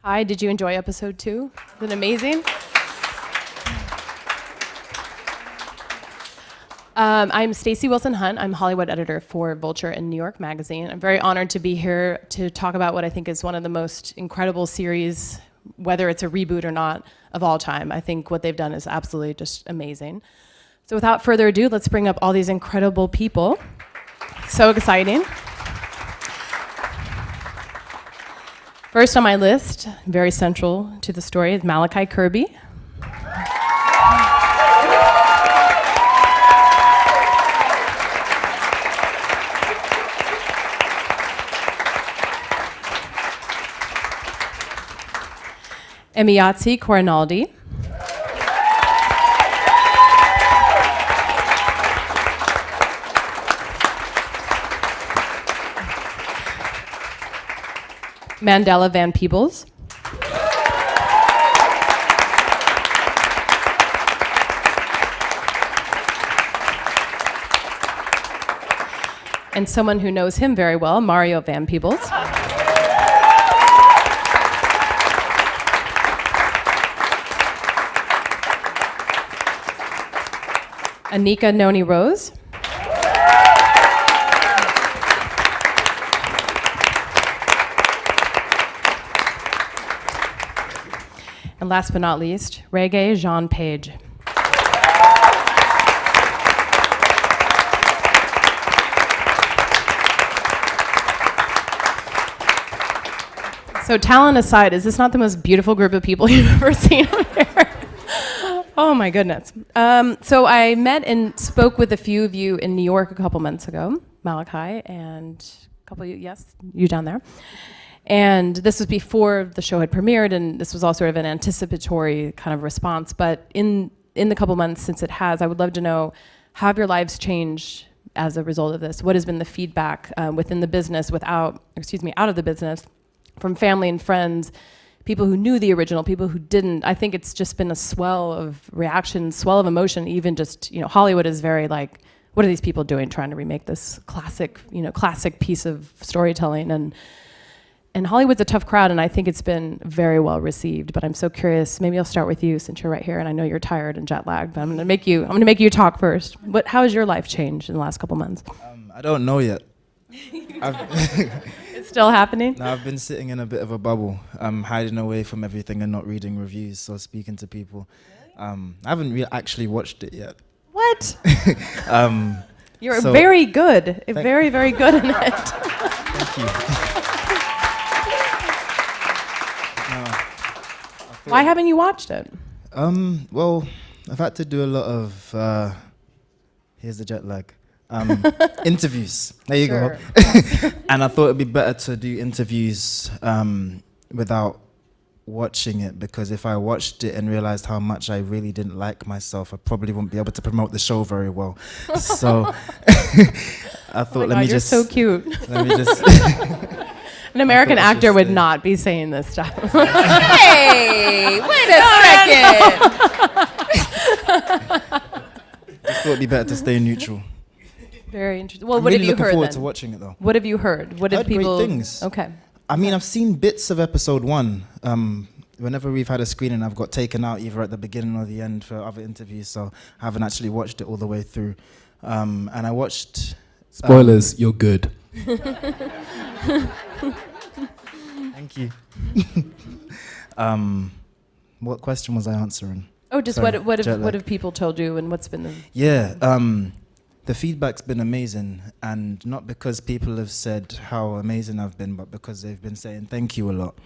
Hi, did you enjoy episode 2? Isn't it amazing? I'm Stacey Wilson-Hunt. I'm Hollywood editor for Vulture and New York Magazine. I'm very honored to be here to talk about what I think is one of the most incredible series, whether it's a reboot or not, of all time. I think what they've done is absolutely just amazing. So without further ado, let's bring up all these incredible people. So exciting. First on my list, very central to the story, is Malachi Kirby. Emayatzy, Corinealdi. Mandela Van Peebles. And someone who knows him very well, Mario Van Peebles. AnikaNoni Rose. And last but not least, Regé-Jean Page. So talent aside, is this not the most beautiful group of people you've ever seen up here? Oh my goodness. So I met and spoke with a few of you in New York a couple months ago, Malachi and a couple of you, yes, you down there. And this was before the show had premiered, and this was all sort of an anticipatory kind of response. But in the couple months since it has, I would love to know, how have your lives changed as a result of this? What has been the feedback within the business, out of the business, from family and friends, people who knew the original, people who didn't? I think it's just been a swell of reaction, swell of emotion. Even just, Hollywood is very like, what are these people doing trying to remake this classic piece of storytelling? And Hollywood's a tough crowd, and I think it's been very well received. But I'm so curious. Maybe I'll start with you since you're right here, and I know you're tired and jet lagged. But I'm gonna make you talk first. How has your life changed in the last couple months? I don't know yet. It's still happening? No, I've been sitting in a bit of a bubble. I'm hiding away from everything and not reading reviews or speaking to people. Really? I haven't actually watched it yet. What? You're very good. Very, very good in it. Thank you. Why haven't you watched it? Well, I've had to do a lot of, here's the jet lag, interviews. There you go. And I thought it'd be better to do interviews without watching it, because if I watched it and realized how much I really didn't like myself, I probably wouldn't be able to promote the show very well. So I thought, you're so cute. Let me just... An American actor would not be saying this stuff. Hey, wait a second. Just thought it'd be better to stay neutral. Very interesting. Well, I'm what really have you looking heard forward then? to watching it though. What have you heard? What have people? Great things. Okay. I mean, I've seen bits of episode 1. Whenever we've had a screening, I've got taken out either at the beginning or the end for other interviews, so I haven't actually watched it all the way through. And I watched... Spoilers, you're good. Thank you. What question was I answering? Oh, just what have people told you, and what's been the... Yeah, the feedback's been amazing, and not because people have said how amazing I've been, but because they've been saying thank you a lot,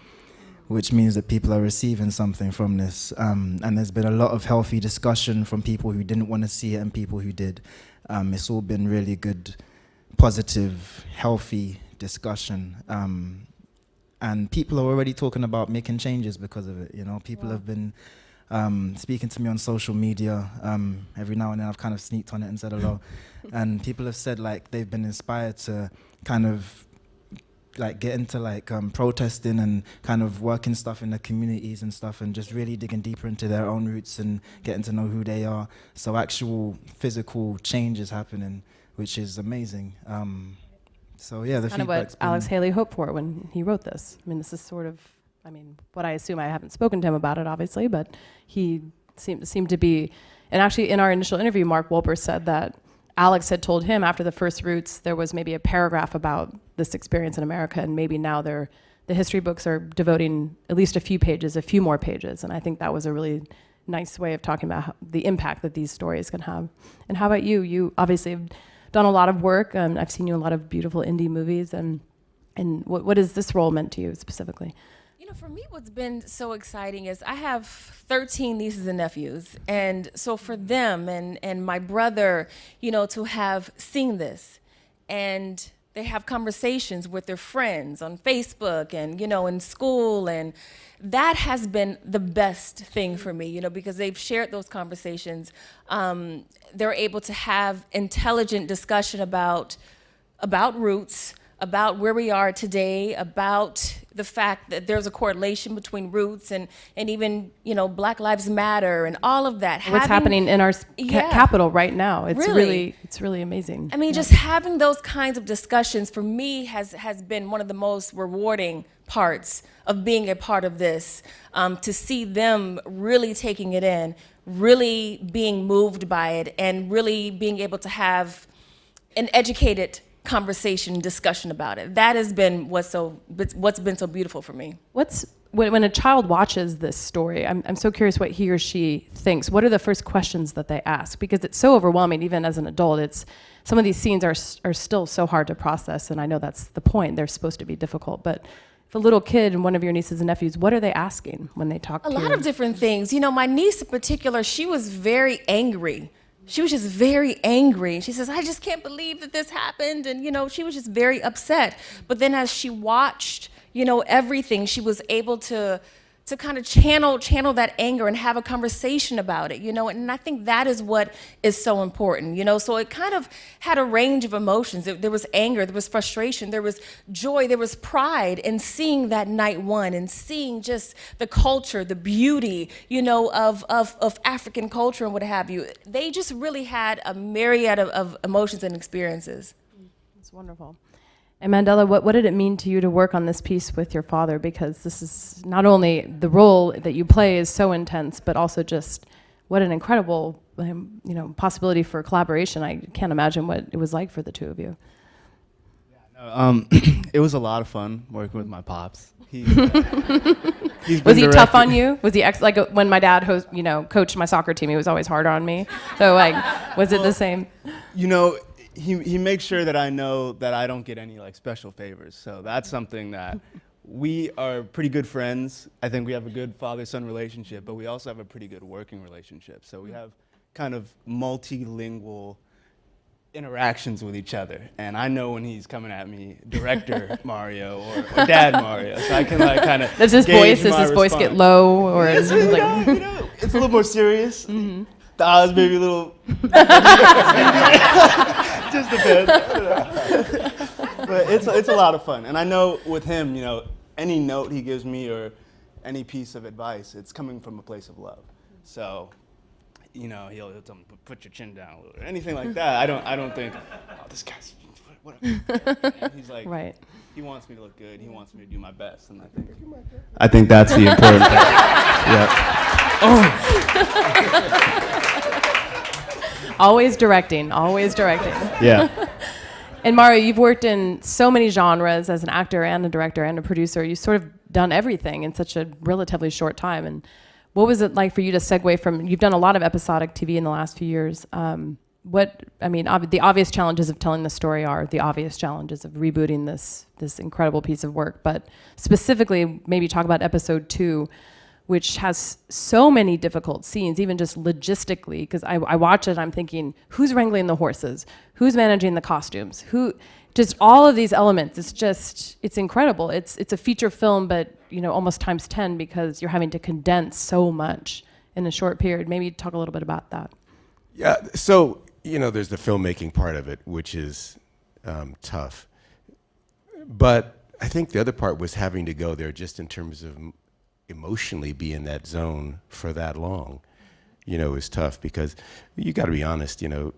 which means that people are receiving something from this. And there's been a lot of healthy discussion from people who didn't want to see it and people who did. It's all been really good, positive, healthy discussion. And people are already talking about making changes because of it. People have been speaking to me on social media. Every now and then I've kind of sneaked on it and said hello. And people have said like they've been inspired to kind of like get into like protesting and kind of working stuff in the communities and stuff, and just really digging deeper into their own roots and getting to know who they are. So actual physical change is happening, which is amazing. So yeah, the kind of feedback's what Alex Haley hoped for when he wrote this. I mean, this is sort of I mean, what I assume, I haven't spoken to him about it, obviously, but he seemed to be, and actually in our initial interview, Mark Wolper said that Alex had told him after the first Roots, there was maybe a paragraph about this experience in America, and maybe now the history books are devoting at least a few more pages, and I think that was a really nice way of talking about the impact that these stories can have. And how about you? You obviously have done a lot of work, I've seen you in a lot of beautiful indie movies, and what has this role meant to you specifically? You know, for me, what's been so exciting is I have 13 nieces and nephews. And so for them and my brother, you know, to have seen this, and they have conversations with their friends on Facebook and, you know, in school, and that has been the best thing for me, you know, because they've shared those conversations. They're able to have intelligent discussion about Roots, about where we are today, about the fact that there's a correlation between Roots and even, you know, Black Lives Matter and all of that. What's happening in our capital right now. It's really amazing. I mean, just having those kinds of discussions for me has been one of the most rewarding parts of being a part of this, to see them really taking it in, really being moved by it, and really being able to have an educated conversation, discussion about it. That has been what's been so beautiful for me. When a child watches this story, I'm so curious what he or she thinks. What are the first questions that they ask? Because it's so overwhelming, even as an adult. Some of these scenes are still so hard to process, and I know that's the point. They're supposed to be difficult, but if a little kid and one of your nieces and nephews, what are they asking when they talk to you? A lot of different things. You know, my niece in particular, she was very angry. She was just very angry. She says, I just can't believe that this happened. And, you know, she was just very upset. But then as she watched, you know, everything, she was able to kind of channel that anger and have a conversation about it, you know, and I think that is what is so important, you know. So it kind of had a range of emotions. There was anger, there was frustration, there was joy, there was pride in seeing that night one and seeing just the culture, the beauty, you know, of African culture and what have you. They just really had a myriad of emotions and experiences. It's wonderful. And Mandela, what did it mean to you to work on this piece with your father? Because this is not only the role that you play is so intense, but also just what an incredible, you know, possibility for collaboration. I can't imagine what it was like for the two of you. It was a lot of fun working with my pops. Was he tough on you? Was he like when my dad coached my soccer team? He was always hard on me. So like, was it the same? You know, he makes sure that I know that I don't get any like special favors. So that's something that we are pretty good friends. I think we have a good father-son relationship, but we also have a pretty good working relationship. So we have kind of multilingual interactions with each other. And I know when he's coming at me, director Mario or dad Mario. So I can like kind of Does his voice get low or it's, like it's a little more serious. Mm-hmm. The eyes maybe a little just depends. But it's a lot of fun. And I know with him, you know, any note he gives me or any piece of advice, it's coming from a place of love. So, you know, he'll tell me, put your chin down a little, or anything like that. I don't think, oh, this guy's whatever. He's like, right. He wants me to look good. He wants me to do my best, and I think that's the important thing. Yeah. Oh. Always directing. Yeah. And Mario, you've worked in so many genres as an actor and a director and a producer. You've sort of done everything in such a relatively short time. And what was it like for you to segue from, you've done a lot of episodic TV in the last few years. The obvious challenges of telling the story are the obvious challenges of rebooting this incredible piece of work. But specifically, maybe talk about episode 2, which has so many difficult scenes, even just logistically, because I watch it, I'm thinking, who's wrangling the horses? Who's managing the costumes? Just all of these elements, it's incredible. It's a feature film, but you know, almost times 10 because you're having to condense so much in a short period. Maybe talk a little bit about that. Yeah, so, you know, there's the filmmaking part of it, which is tough. But I think the other part was having to go there just in terms of emotionally be in that zone for that long, you know, is tough because you got to be honest, you know,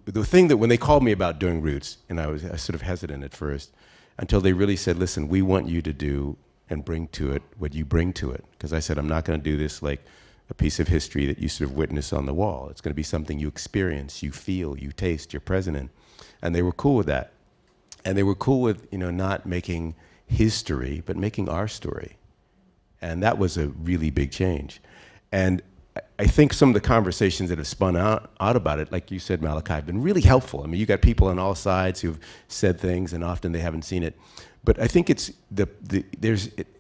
the thing that when they called me about doing Roots, and I was sort of hesitant at first until they really said, listen, we want you to do and bring to it what you bring to it. Because I said, I'm not going to do this like a piece of history that you sort of witness on the wall. It's going to be something you experience, you feel, you taste, you're present in. And they were cool with that. And they were cool with, you know, not making his story, but making our story. And that was a really big change. And I think some of the conversations that have spun out about it, like you said, Malachi, have been really helpful. I mean, you got people on all sides who've said things, and often they haven't seen it. But I think it's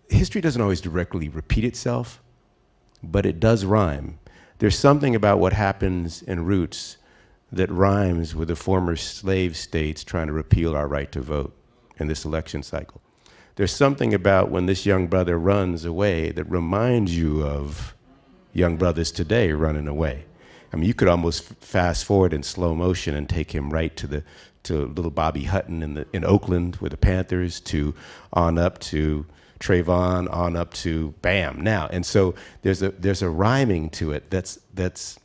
history doesn't always directly repeat itself, but it does rhyme. There's something about what happens in Roots that rhymes with the former slave states trying to repeal our right to vote in this election cycle. There's something about when this young brother runs away that reminds you of young brothers today running away. I mean, you could almost fast forward in slow motion and take him right to little Bobby Hutton in Oakland with the Panthers, to on up to Trayvon, on up to Bam now. And so there's a rhyming to it that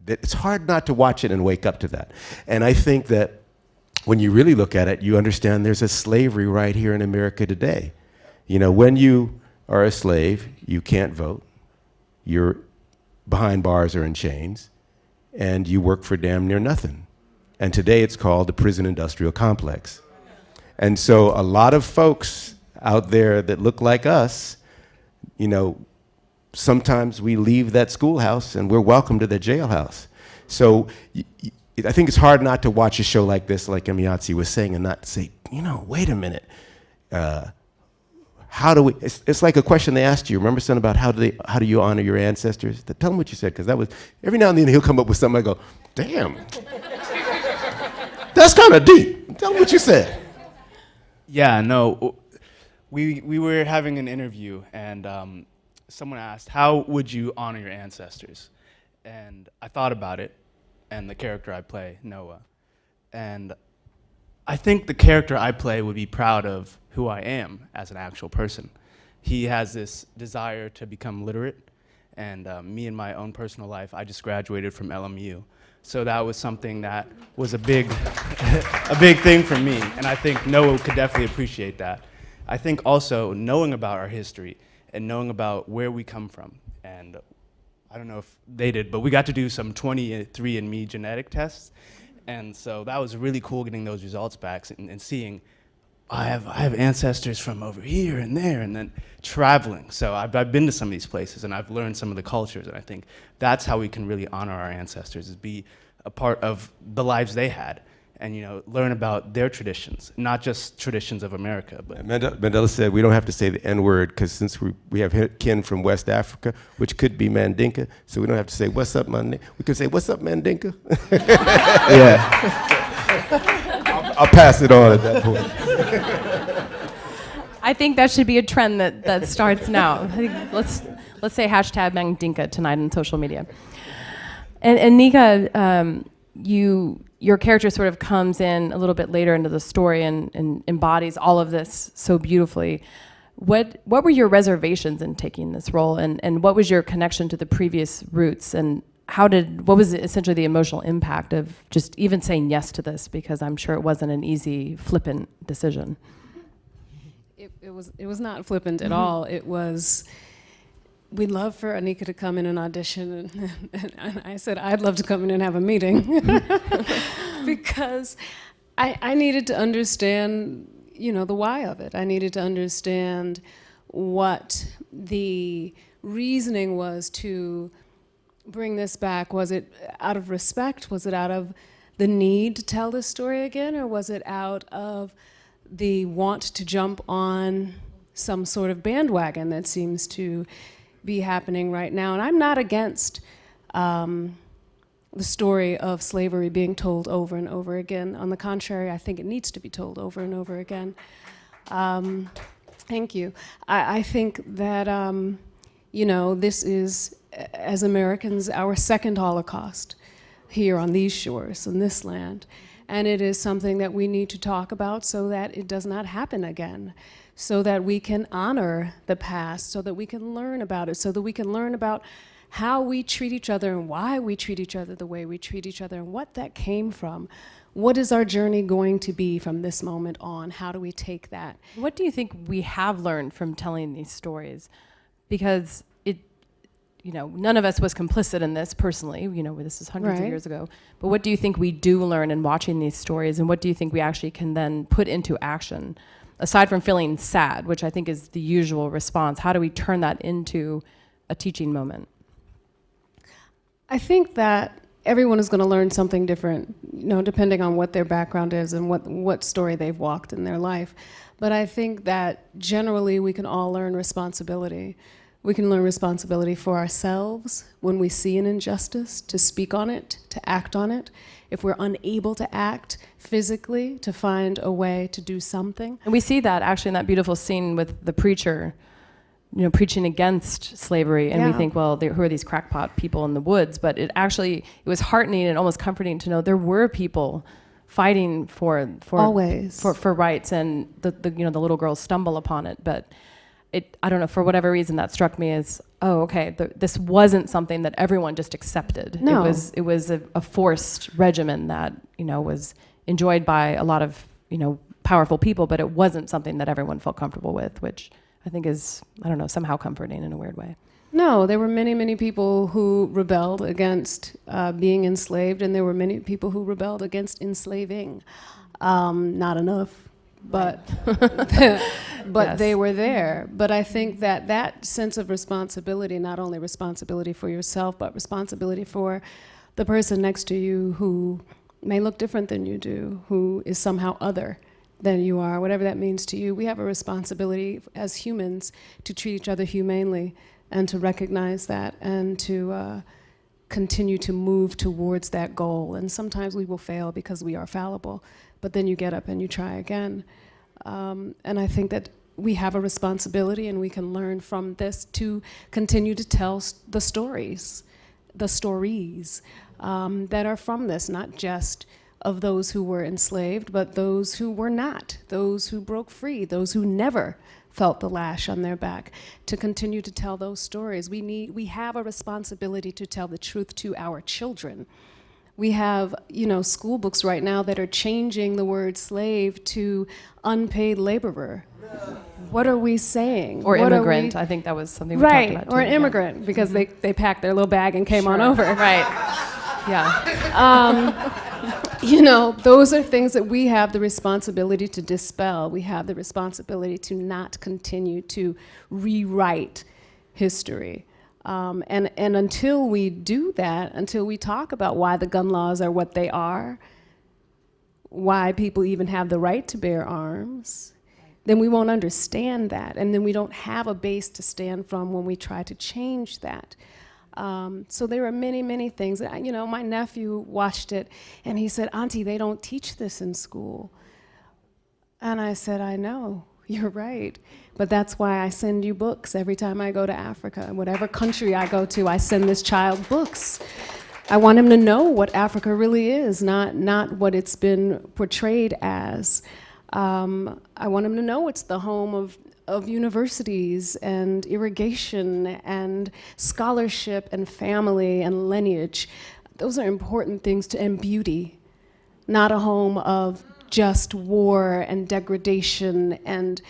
it's hard not to watch it and wake up to that. And I think that when you really look at it, you understand there's a slavery right here in America today. You know, when you are a slave, you can't vote. You're behind bars or in chains, and you work for damn near nothing. And today it's called the prison industrial complex. And so a lot of folks out there that look like us, you know, sometimes we leave that schoolhouse and we're welcome to the jailhouse. So I think it's hard not to watch a show like this, like Emayatzy was saying, and not say, you know, wait a minute. How do we, it's like a question they asked you. Remember something about how do you honor your ancestors? Tell them what you said, because that was, every now and then he'll come up with something, I go, damn. That's kind of deep. Tell them what you said. Yeah, no, we were having an interview, and someone asked, how would you honor your ancestors? And I thought about it, and the character I play, Noah. And I think the character I play would be proud of who I am as an actual person. He has this desire to become literate, and me in my own personal life, I just graduated from LMU. So that was something that was a big thing for me, and I think Noah could definitely appreciate that. I think also knowing about our history and knowing about where we come from, and I don't know if they did, but we got to do some 23andMe genetic tests, and so that was really cool getting those results back and seeing I have ancestors from over here and there, and then traveling. So I've been to some of these places, and I've learned some of the cultures, and I think that's how we can really honor our ancestors, is be a part of the lives they had, and, you know, learn about their traditions, not just traditions of America. But Mandela said we don't have to say the N-word, because since we have kin from West Africa, which could be Mandinka, so we don't have to say, what's up, man? We could say, what's up, Mandinka? Yeah. I'll pass it on at that point. I think that should be a trend that starts now. I think let's say hashtag Mandinka tonight on social media. And Anika, your character sort of comes in a little bit later into the story and embodies all of this so beautifully. What were your reservations in taking this role, and what was your connection to the previous Roots, and what was essentially the emotional impact of just even saying yes to this, because I'm sure it wasn't an easy, flippant decision. It was not flippant at all. It was, we'd love for Anika to come in and audition, and I said I'd love to come in and have a meeting because I needed to understand, you know, the why of it. I needed to understand what the reasoning was to bring this back. Was it out of respect? Was it out of the need to tell this story again? Or was it out of the want to jump on some sort of bandwagon that seems to be happening right now? And I'm not against the story of slavery being told over and over again. On the contrary, I think it needs to be told over and over again. Thank you. I think that, you know, this is, as Americans, our second Holocaust here on these shores, in this land. And it is something that we need to talk about so that it does not happen again, so that we can honor the past, so that we can learn about it, so that we can learn about how we treat each other and why we treat each other the way we treat each other and what that came from. What is our journey going to be from this moment on? How do we take that? What do you think we have learned from telling these stories? Because none of us was complicit in this personally, this is hundreds of years ago. But what do you think we do learn in watching these stories, and what do you think we actually can then put into action? Aside from feeling sad, which I think is the usual response, how do we turn that into a teaching moment? I think that everyone is going to learn something different, depending on what their background is and what story they've walked in their life. But I think that generally we can all learn responsibility. We can learn responsibility for ourselves when we see an injustice, to speak on it, to act on it. If we're unable to act physically, to find a way to do something. And we see that actually in that beautiful scene with the preacher, preaching against slavery. And we think, well, who are these crackpot people in the woods? But it was heartening and almost comforting to know there were people fighting for rights, and the little girls stumble upon it. But I don't know, for whatever reason that struck me as, this wasn't something that everyone just accepted. No. It was a forced regimen that, was enjoyed by a lot of, powerful people, but it wasn't something that everyone felt comfortable with, which I think is, somehow comforting in a weird way. No, there were many, many people who rebelled against being enslaved, and there were many people who rebelled against enslaving. Not enough. But Yes. They were there. But I think that sense of responsibility, not only responsibility for yourself, but responsibility for the person next to you who may look different than you do, who is somehow other than you are, whatever that means to you. We have a responsibility as humans to treat each other humanely and to recognize that and to continue to move towards that goal. And sometimes we will fail because we are fallible. But then you get up and you try again. And I think that we have a responsibility, and we can learn from this to continue to tell the stories that are from this, not just of those who were enslaved, but those who were not, those who broke free, those who never felt the lash on their back, to continue to tell those stories. We have a responsibility to tell the truth to our children. We have, school books right now that are changing the word slave to unpaid laborer. What are we saying? Or immigrant. I think that was something we talked about too. Or an immigrant, because they packed their little bag and came on over. Right. Yeah. Those are things that we have the responsibility to dispel. We have the responsibility to not continue to rewrite history. And until we do that, until we talk about why the gun laws are what they are, why people even have the right to bear arms, then we won't understand that. And then we don't have a base to stand from when we try to change that. So there are many, many things. My nephew watched it, and he said, "Auntie, they don't teach this in school." And I said, "I know. You're right. But that's why I send you books every time I go to Africa. Whatever country I go to, I send this child books. I want him to know what Africa really is, not what it's been portrayed as. I want him to know it's the home of universities and irrigation and scholarship and family and lineage. Those are important things and beauty, not a home of just war and degradation and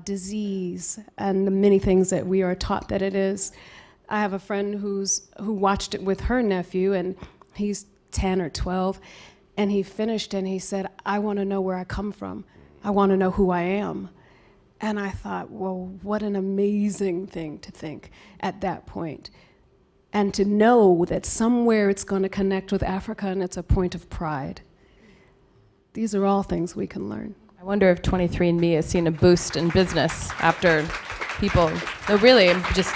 disease and the many things that we are taught that it is." I have a friend who watched it with her nephew, and he's 10 or 12, and he finished and he said, "I want to know where I come from. I want to know who I am." And I thought, well, what an amazing thing to think at that point. And to know that somewhere it's going to connect with Africa, and it's a point of pride. These are all things we can learn. I wonder if 23andMe has seen a boost in business after people, no, really, just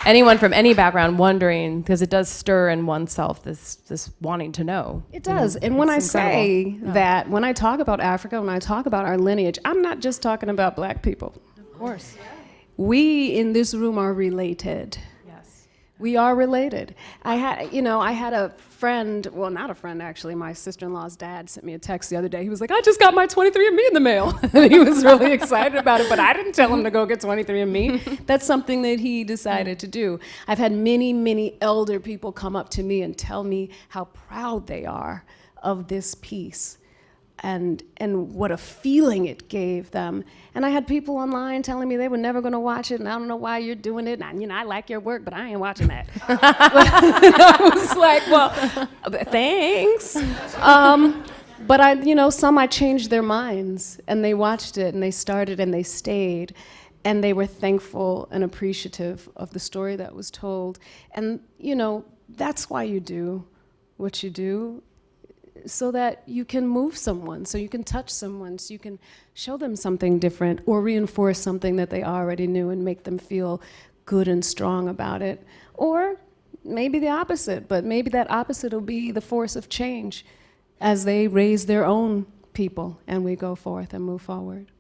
anyone from any background wondering, because it does stir in oneself this wanting to know. It does. And when I say that, when I talk about Africa, when I talk about our lineage, I'm not just talking about black people. Of course. We in this room are related. Yes. We are related. I had a friend, well, not a friend actually, my sister-in-law's dad sent me a text the other day. He was like, I just got my 23andMe in the mail. And he was really excited about it, but I didn't tell him to go get 23andMe. That's something that he decided to do. I've had many, many elder people come up to me and tell me how proud they are of this piece. And what a feeling it gave them. And I had people online telling me they were never going to watch it, and I don't know why you're doing it. And I like your work, but I ain't watching that. I was like, well, thanks. But some I changed their minds, and they watched it, and they started, and they stayed, and they were thankful and appreciative of the story that was told. And that's why you do what you do, so that you can move someone, so you can touch someone, so you can show them something different or reinforce something that they already knew and make them feel good and strong about it. Or maybe the opposite, but maybe that opposite will be the force of change as they raise their own people and we go forth and move forward.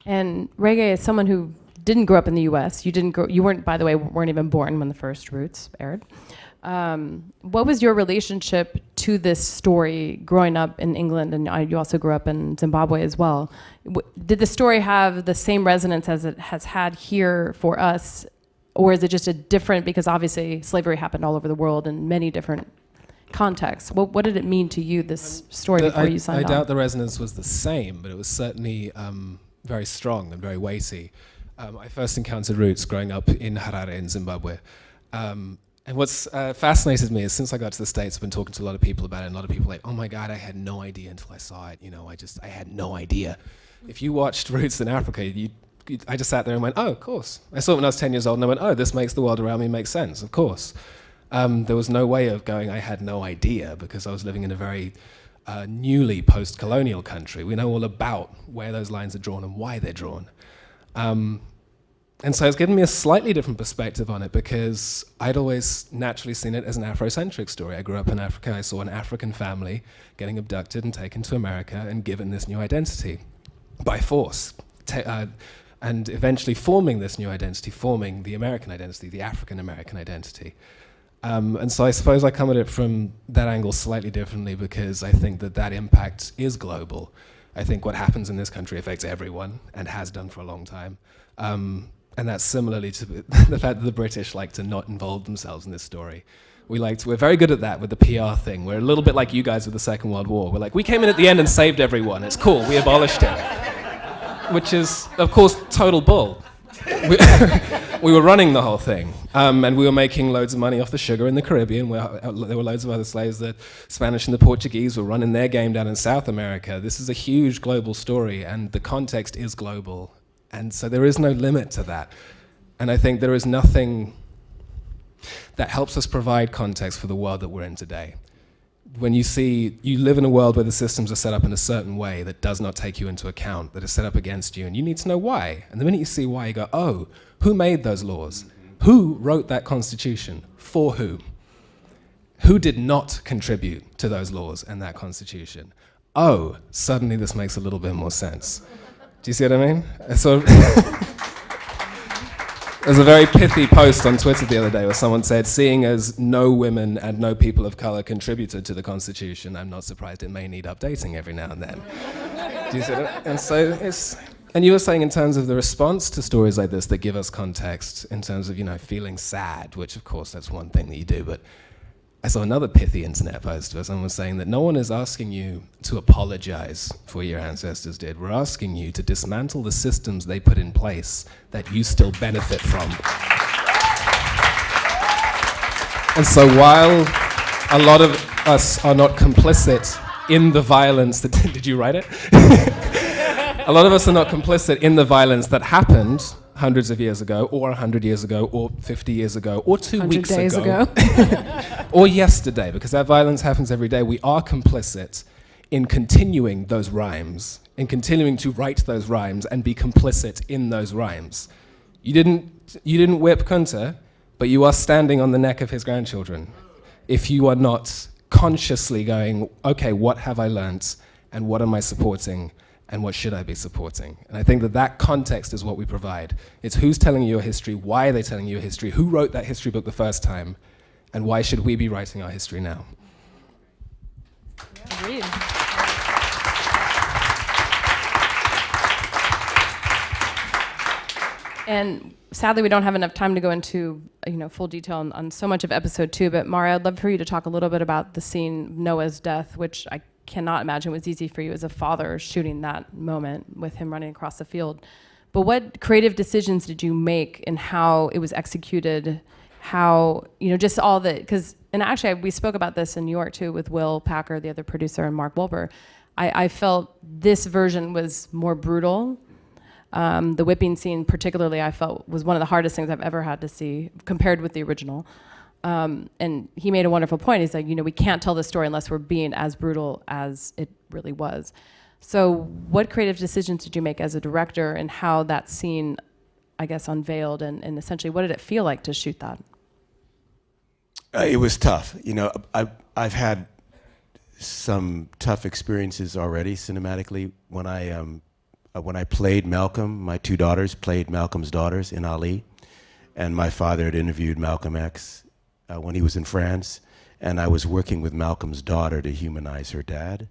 And Regé, as someone who didn't grow up in the U.S., you weren't, by the way, weren't even born when the first Roots aired. What was your relationship to this story growing up in England, and you also grew up in Zimbabwe as well? Did the story have the same resonance as it has had here for us, or is it just a different, because obviously slavery happened all over the world in many different contexts? What did it mean to you, this story, before you signed on? I doubt the resonance was the same, but it was certainly very strong and very weighty. I first encountered Roots growing up in Harare in Zimbabwe. And what's fascinated me is since I got to the States, I've been talking to a lot of people about it, and a lot of people are like, oh my God, I had no idea until I saw it. I had no idea. If you watched Roots in Africa, I just sat there and went, oh, of course. I saw it when I was 10 years old, and I went, oh, this makes the world around me make sense, of course. There was no way of going, I had no idea, because I was living in a very newly post-colonial country. We know all about where those lines are drawn and why they're drawn. And so it's given me a slightly different perspective on it, because I'd always naturally seen it as an Afrocentric story. I grew up in Africa. I saw an African family getting abducted and taken to America and given this new identity by force, and eventually forming this new identity, forming the American identity, the African-American identity. And so I suppose I come at it from that angle slightly differently, because I think that impact is global. I think what happens in this country affects everyone and has done for a long time. And that's similarly to the fact that the British like to not involve themselves in this story. We're very good at that with the PR thing. We're a little bit like you guys with the Second World War. We're like, we came in at the end and saved everyone. It's cool, we abolished it. Which is, of course, total bull. We were running the whole thing. And we were making loads of money off the sugar in the Caribbean. There were loads of other slaves. The Spanish and the Portuguese were running their game down in South America. This is a huge global story, and the context is global. And so there is no limit to that. And I think there is nothing that helps us provide context for the world that we're in today. When you live in a world where the systems are set up in a certain way that does not take you into account, that is set up against you, and you need to know why. And the minute you see why, you go, oh, who made those laws? Who wrote that constitution? For who? Who did not contribute to those laws and that constitution? Oh, suddenly this makes a little bit more sense. Do you see what I mean? So there's a very pithy post on Twitter the other day where someone said, seeing as no women and no people of color contributed to the Constitution, I'm not surprised it may need updating every now and then. Do you see that? And so and you were saying in terms of the response to stories like this that give us context, in terms of, feeling sad, which of course that's one thing that you do, but I saw another pithy internet post where someone was saying that no one is asking you to apologize for what your ancestors did. We're asking you to dismantle the systems they put in place that you still benefit from. And so while a lot of us are not complicit in the violence that, did you write it? A lot of us are not complicit in the violence that happened hundreds of years ago, or 100 years ago, or 50 years ago, or 2 weeks days ago. Or yesterday, because that violence happens every day. We are complicit in continuing those rhymes, in continuing to write those rhymes and be complicit in those rhymes. You didn't whip Kunta, but you are standing on the neck of his grandchildren. If you are not consciously going, okay, what have I learnt, and what am I supporting, and what should I be supporting? And I think that that context is what we provide. It's who's telling you your history, why are they telling you your history, who wrote that history book the first time, and why should we be writing our history now? Agreed. And sadly, we don't have enough time to go into full detail on so much of episode 2. But Mara, I'd love for you to talk a little bit about the scene Noah's death, which I cannot imagine was easy for you as a father shooting that moment with him running across the field. But what creative decisions did you make in how it was executed? How just all the and actually we spoke about this in New York too with Will Packer, the other producer, and Mark Wolber. I felt this version was more brutal. The whipping scene particularly I felt was one of the hardest things I've ever had to see compared with the original. And he made a wonderful point. He's like, we can't tell this story unless we're being as brutal as it really was. So what creative decisions did you make as a director and how that scene, I guess, unveiled and essentially what did it feel like to shoot that? It was tough. I've had some tough experiences already cinematically. When I played Malcolm, my 2 daughters played Malcolm's daughters in Ali, and my father had interviewed Malcolm X when he was in France, and I was working with Malcolm's daughter to humanize her dad,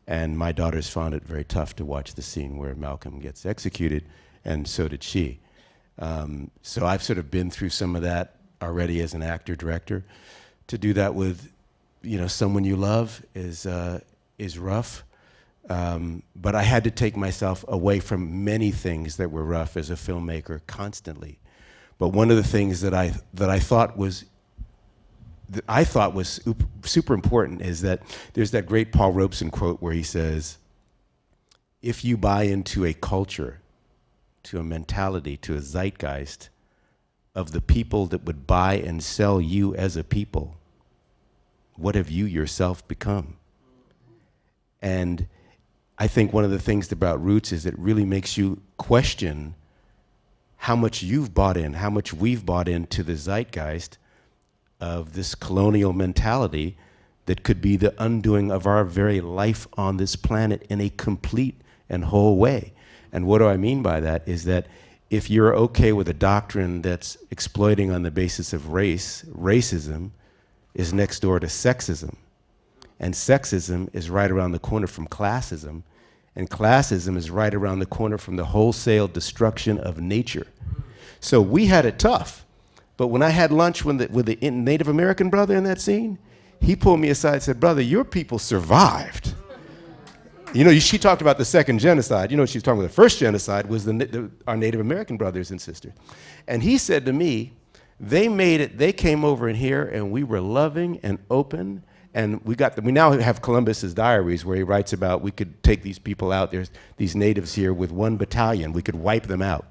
and my daughters found it very tough to watch the scene where Malcolm gets executed, and so did she. So I've sort of been through some of that already as an actor director. To do that with someone you love is rough. But I had to take myself away from many things that were rough as a filmmaker constantly. But one of the things that I thought was super important is that there's that great Paul Robeson quote where he says, if you buy into a culture, to a mentality, to a zeitgeist of the people that would buy and sell you as a people, what have you yourself become? And I think one of the things about Roots is it really makes you question how much you've bought in, how much we've bought into the zeitgeist of this colonial mentality that could be the undoing of our very life on this planet in a complete and whole way. And what do I mean by that is that if you're okay with a doctrine that's exploiting on the basis of race, racism is next door to sexism. And sexism is right around the corner from classism. And classism is right around the corner from the wholesale destruction of nature. So we had it tough. But when I had lunch with the Native American brother in that scene, he pulled me aside and said, brother, your people survived. She talked about the second genocide. She was talking about the first genocide was our Native American brothers and sisters. And he said to me, they made it, they came over in here and we were loving and open. And we now have Columbus's diaries where he writes about we could take these people out. There's these natives here with 1 battalion. We could wipe them out.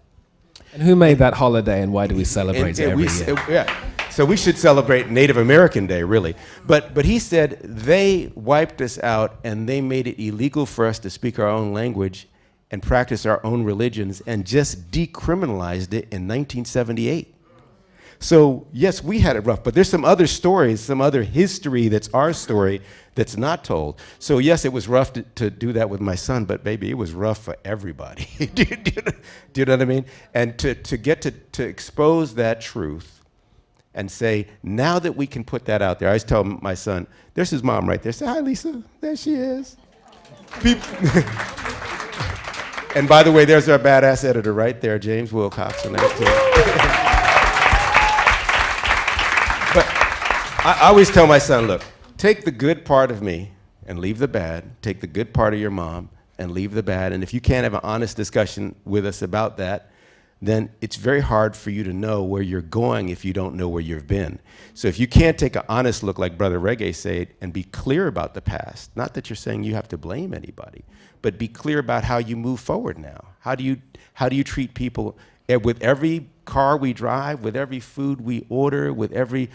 And who made that holiday and why do we celebrate it every year? Yeah. So we should celebrate Native American Day, really. But he said they wiped us out and they made it illegal for us to speak our own language and practice our own religions and just decriminalized it in 1978. So yes, we had it rough, but there's some other stories, some other history that's our story that's not told. So yes, it was rough to do that with my son, but baby, it was rough for everybody. do you know what I mean? And to get to expose that truth and say, now that we can put that out there, I always tell my son, there's his mom right there. Say, hi, Lisa. There she is. And by the way, there's our badass editor right there, James Wilcox. But I always tell my son, look, take the good part of me and leave the bad. Take the good part of your mom and leave the bad. And if you can't have an honest discussion with us about that, then it's very hard for you to know where you're going if you don't know where you've been. So if you can't take an honest look, like Brother Regé said, and be clear about the past, not that you're saying you have to blame anybody, but be clear about how you move forward now. How do you treat people with every car we drive, with every food we order, with every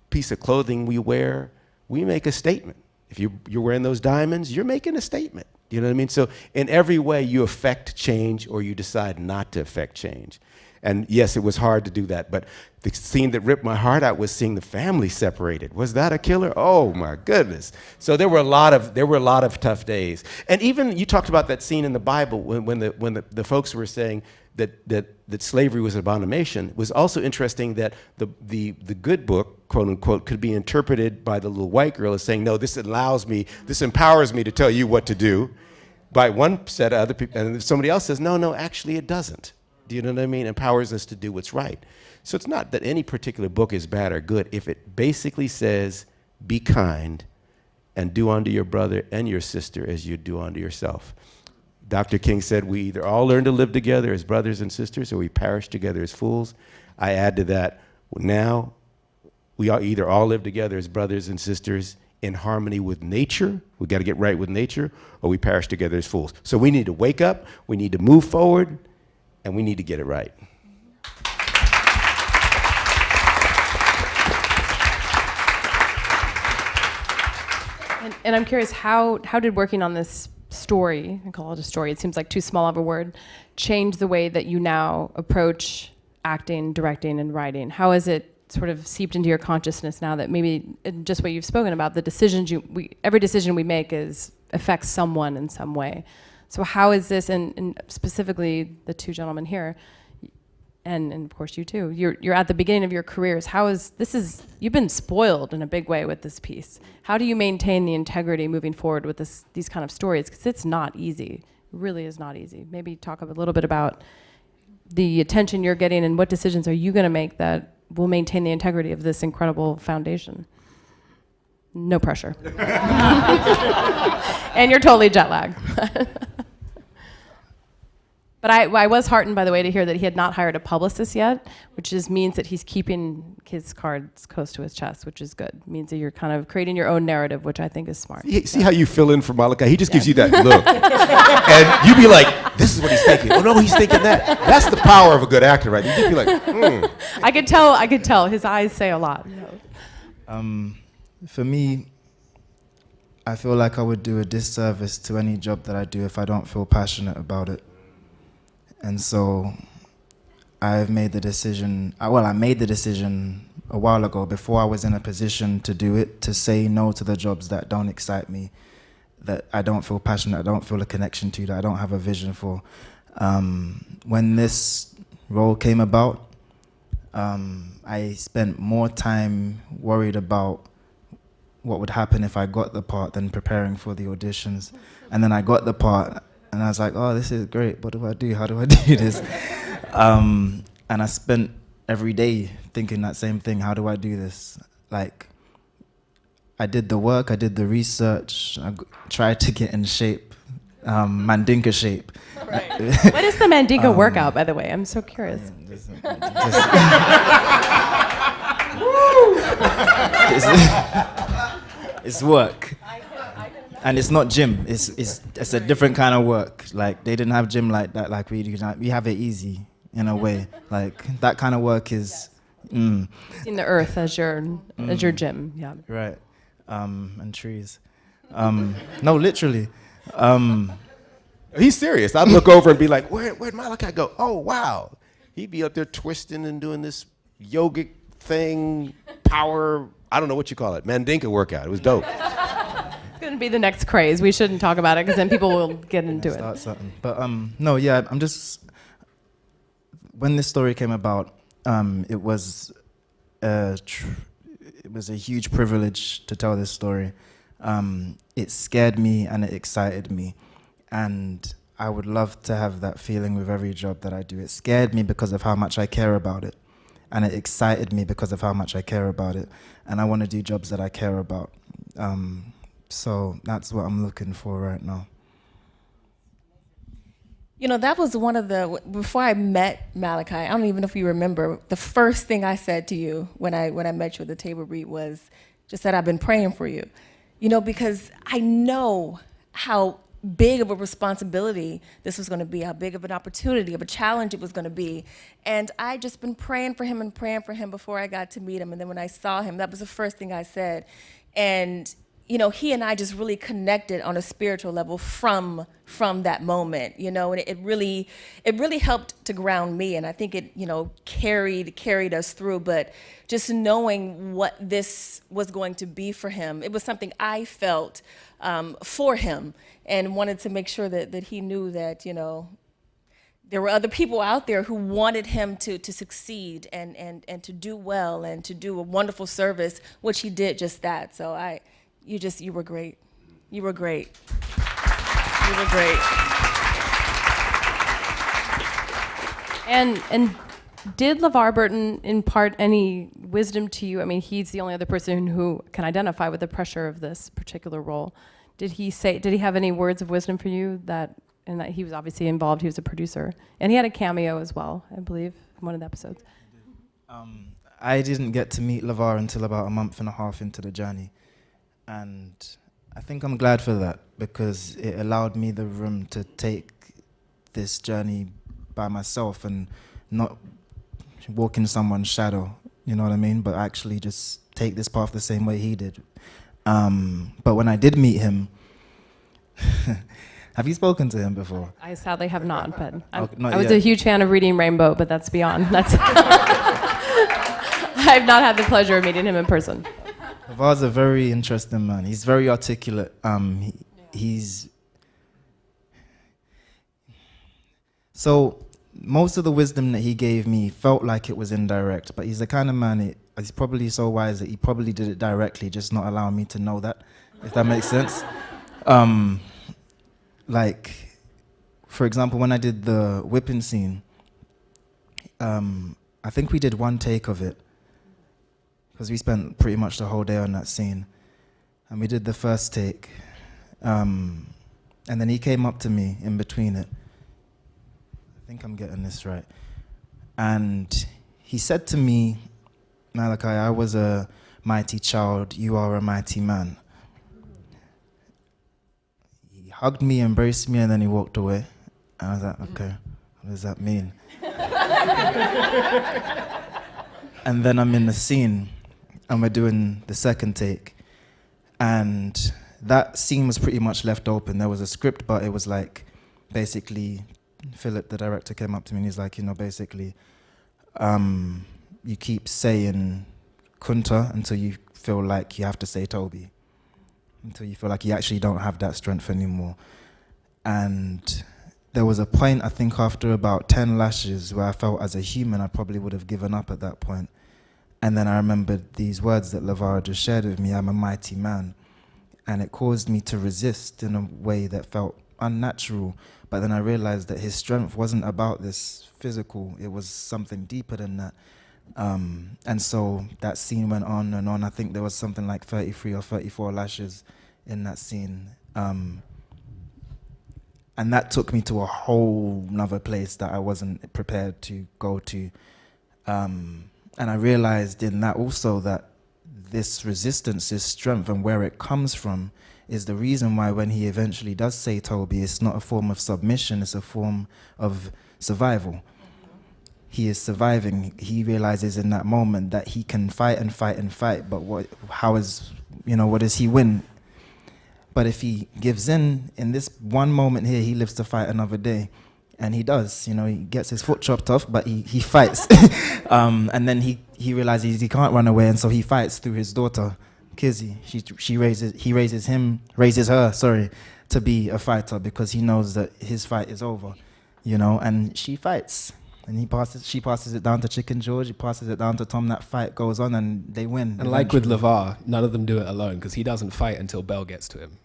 piece of clothing we wear? We make a statement. If you're wearing those diamonds, you're making a statement. You know what I mean? So in every way, you affect change or you decide not to affect change. And yes, it was hard to do that, but the scene that ripped my heart out was seeing the family separated. Was that a killer? Oh my goodness. So there were a lot of tough days. And even you talked about that scene in the Bible when the folks were saying that slavery was an abomination. It was also interesting that the good book, quote unquote, could be interpreted by the little white girl as saying, no, this empowers me to tell you what to do, by one set of other people, and somebody else says, no, actually it doesn't. Do you know what I mean? Empowers us to do what's right. So it's not that any particular book is bad or good. If it basically says, be kind and do unto your brother and your sister as you do unto yourself. Dr. King said, we either all learn to live together as brothers and sisters or we perish together as fools. I add to that, now we either all live together as brothers and sisters in harmony with nature, we got to get right with nature, or we perish together as fools. So we need to wake up, we need to move forward, and we need to get it right. And I'm curious, how did working on this story, I call it a story, it seems like too small of a word, change the way that you now approach acting, directing, and writing? How has it sort of seeped into your consciousness now that maybe just what you've spoken about, the decisions every decision we make affects someone in some way. So how is this, and specifically the two gentlemen here, and of course you too, you're at the beginning of your careers. You've been spoiled in a big way with this piece. How do you maintain the integrity moving forward with these kind of stories? Because it's not easy. It really is not easy. Maybe talk a little bit about the attention you're getting and what decisions are you going to make that will maintain the integrity of this incredible foundation. No pressure. And you're totally jet lagged. But I was heartened, by the way, to hear that he had not hired a publicist yet, which just means that he's keeping his cards close to his chest, which is good. It means that you're kind of creating your own narrative, which I think is smart. See how you fill in for Malachi? He just gives you that look. And you be like, this is what he's thinking. Oh no, he's thinking that. That's the power of a good actor, right? You just be like, I could tell. His eyes say a lot. For me, I feel like I would do a disservice to any job that I do if I don't feel passionate about it. And so I've made the decision, I made the decision a while ago, before I was in a position to do it, to say no to the jobs that don't excite me, that I don't feel passionate, I don't feel a connection to, that I don't have a vision for. When this role came about, I spent more time worried about what would happen if I got the part than preparing for the auditions. And then I got the part, and I was like, oh, this is great. What do I do? How do I do this? And I spent every day thinking that same thing. How do I do this? Like, I did the work, I did the research, I tried to get in shape, Mandinka shape. Right. What is the Mandinka workout, by the way? I'm so curious. It's work. And it's not gym. It's a different kind of work. Like, they didn't have gym like that, like we do. We have it easy in a way. Like, that kind of work is. Seeing the earth as your gym, yeah. Right, and trees. No, literally. He's serious. I'd look over and be like, where'd Malachi go? Oh, wow. He'd be up there twisting and doing this yogic thing, power, I don't know what you call it, Mandinka workout. It was dope. It's going to be the next craze. We shouldn't talk about it because then people will get into it. Start something. But no, yeah, I'm just, when this story came about, it was a huge privilege to tell this story. It scared me and it excited me. And I would love to have that feeling with every job that I do. It scared me because of how much I care about it. And it excited me because of how much I care about it. And I want to do jobs that I care about. So that's what I'm looking for right now. You know, that was one of the, before I met Malachi, I don't even know if you remember, the first thing I said to you when I met you at the table read was just that I've been praying for you. You know, because I know how big of a responsibility this was going to be, how big of an opportunity, of a challenge it was going to be. And I just been praying for him before I got to meet him. And then when I saw him, that was the first thing I said. And you know, he and I just really connected on a spiritual level from that moment, you know, and it really helped to ground me, and I think it, you know, carried us through. But just knowing what this was going to be for him, it was something I felt for him, and wanted to make sure that he knew that, you know, there were other people out there who wanted him to succeed and to do well and to do a wonderful service, which he did just that. So you were great. You were great. You were great. And did LeVar Burton impart any wisdom to you? I mean, he's the only other person who can identify with the pressure of this particular role. Did he have any words of wisdom for you and that he was obviously involved, he was a producer. And he had a cameo as well, I believe, in one of the episodes. I didn't get to meet LeVar until about a month and a half into the journey. And I think I'm glad for that, because it allowed me the room to take this journey by myself and not walk in someone's shadow, you know what I mean? But actually just take this path the same way he did. But when I did meet him, have you spoken to him before? I sadly have not, but Not I was yet. a huge fan of Reading Rainbow, but that's beyond. I've not had the pleasure of meeting him in person. LeVar's a very interesting man. He's very articulate. So most of the wisdom that he gave me felt like it was indirect, but he's the kind of man, he's probably so wise that he probably did it directly, just not allowing me to know that, if that makes sense. Like, for example, when I did the whipping scene, I think we did one take of it, because we spent pretty much the whole day on that scene. And we did the first take. And then he came up to me in between it. I think I'm getting this right. And he said to me, Malachi, I was a mighty child, you are a mighty man. He hugged me, embraced me, and then he walked away. And I was like, okay, what does that mean? And then I'm in the scene, and we're doing the second take. And that scene was pretty much left open. There was a script, but it was like, basically, Philip, the director, came up to me and he's like, you know, basically, you keep saying Kunta until you feel like you have to say Toby, until you feel like you actually don't have that strength anymore. And there was a point, I think after about 10 lashes, where I felt as a human I probably would have given up at that point. And then I remembered these words that LeVar just shared with me, I'm a mighty man. And it caused me to resist in a way that felt unnatural. But then I realized that his strength wasn't about this physical, it was something deeper than that. And so that scene went on and on. I think there was something like 33 or 34 lashes in that scene. And that took me to a whole nother place that I wasn't prepared to go to. And I realized in that also that this resistance, this strength, and where it comes from is the reason why when he eventually does say Toby, it's not a form of submission, it's a form of survival. He is surviving. He realizes in that moment that he can fight and fight and fight, but what does he win? But if he gives in this one moment here, he lives to fight another day. And he does, he gets his foot chopped off, but he fights. And then he realizes he can't run away, and so he fights through his daughter, Kizzy. He raises her to be a fighter, because he knows that his fight is over, and she fights. And she passes it down to Chicken George, he passes it down to Tom, that fight goes on and they win. And like with LeVar, none of them do it alone, because he doesn't fight until Belle gets to him.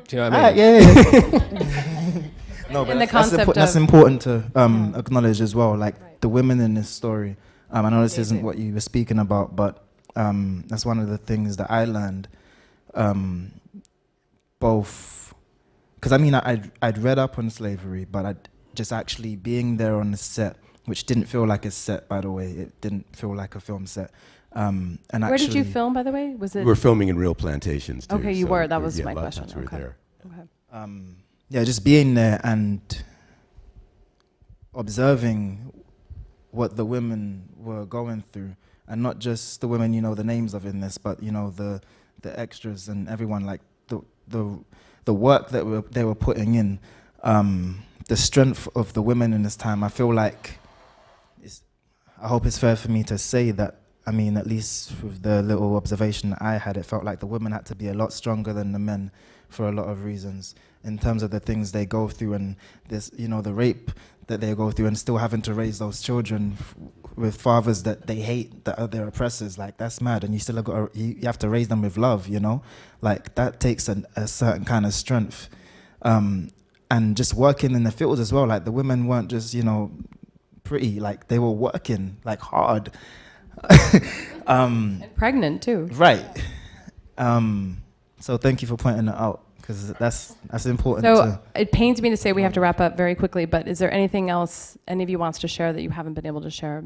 Do you know what I mean? Yeah. No, but that's important to acknowledge as well, like the women in this story. I know this isn't what you were speaking about, but that's one of the things that I learned, both, because I'd read up on slavery, but I'd just actually being there on the set, which didn't feel like a set, by the way. It didn't feel like a film set. And where did you film, by the way? Was it? We were filming in real plantations, too. Okay, you were. That was my a lot of question. times we were there. Okay. Yeah, just being there and observing what the women were going through, and not just the women, the names of in this, but the the extras and everyone, like the work that they were putting in, the strength of the women in this time. I feel like, I hope it's fair for me to say that, I mean, at least with the little observation I had, it felt like the women had to be a lot stronger than the men for a lot of reasons, in terms of the things they go through and this, you know, the rape that they go through, and still having to raise those children with fathers that they hate, that are their oppressors. Like, that's mad. And you still got you have to raise them with love, you know? Like, that takes a certain kind of strength. And just working in the fields as well. Like, the women weren't just, you know, pretty. Like, they were working, like, hard. And pregnant too. Right. So thank you for pointing that out, because that's important. So it pains me to say we have to wrap up very quickly, but is there anything else any of you wants to share that you haven't been able to share?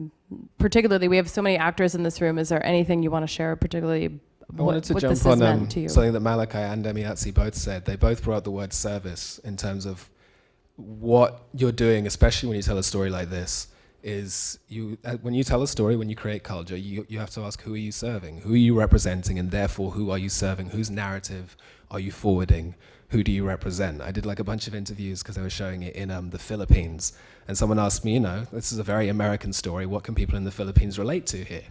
Particularly, we have so many actors in this room. Is there anything you want to share, particularly I wanted to what jump this has on meant to you? something that Malachi and Emayatzy both said. They both brought up the word service in terms of what you're doing, especially when you tell a story like this. Is when you tell a story, when you create culture, you have to ask, who are you serving? Who are you representing? And therefore, who are you serving? Whose narrative are you forwarding? Who do you represent? I did like a bunch of interviews because they were showing it in the Philippines. And someone asked me, you know, this is a very American story. What can people in the Philippines relate to here?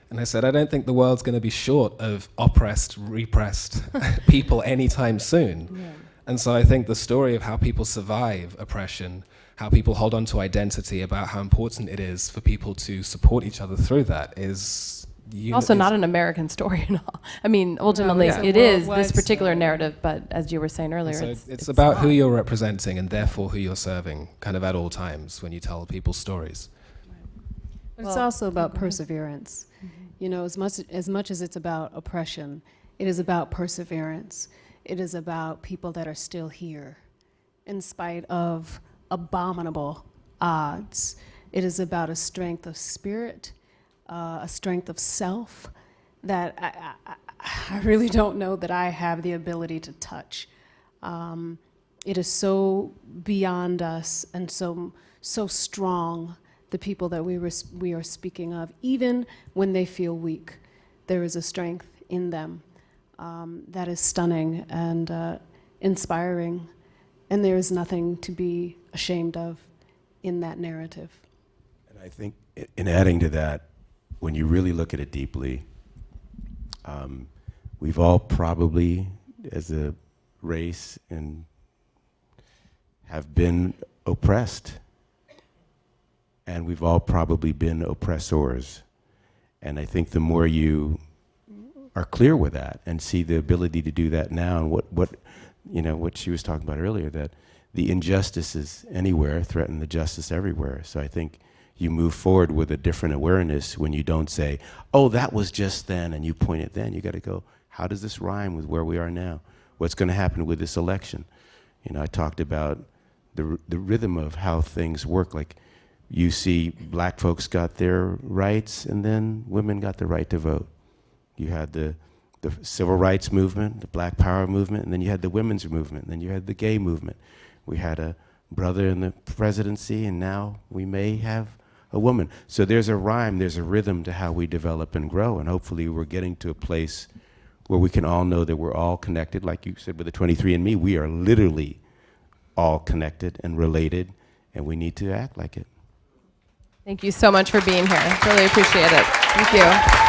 And I said, I don't think the world's going to be short of oppressed, repressed people anytime soon. Yeah. And so I think the story of how people survive oppression, how people hold on to identity, about how important it is for people to support each other through that is... Also not an American story at all. I mean, ultimately it is this particular narrative, but as you were saying earlier, so it's about who you're representing and therefore who you're serving, kind of at all times when you tell people's stories. But it's also about perseverance. You know, as much as it's about oppression, it is about perseverance. It is about people that are still here in spite of abominable odds. It is about a strength of spirit, a strength of self that I really don't know that I have the ability to touch. It is so beyond us and so strong, the people that we are speaking of. Even when they feel weak, there is a strength in them that is stunning and inspiring. And there is nothing to be ashamed of in that narrative. And I think in adding to that, when you really look at it deeply, we've all probably, as a race, and have been oppressed. And we've all probably been oppressors. And I think the more you are clear with that and see the ability to do that now, and what she was talking about earlier, that the injustices anywhere threaten the justice everywhere. So I think you move forward with a different awareness when you don't say, oh, that was just then, and you point it then. You got to go, how does this rhyme with where we are now? What's going to happen with this election? You know, I talked about the rhythm of how things work. Like, you see black folks got their rights, and then women got the right to vote. You had the civil rights movement, the Black Power movement, and then you had the women's movement, and then you had the gay movement. We had a brother in the presidency, and now we may have a woman. So there's a rhyme, there's a rhythm to how we develop and grow, and hopefully we're getting to a place where we can all know that we're all connected. Like you said with the 23andMe, we are literally all connected and related, and we need to act like it. Thank you so much for being here. Really appreciate it. Thank you.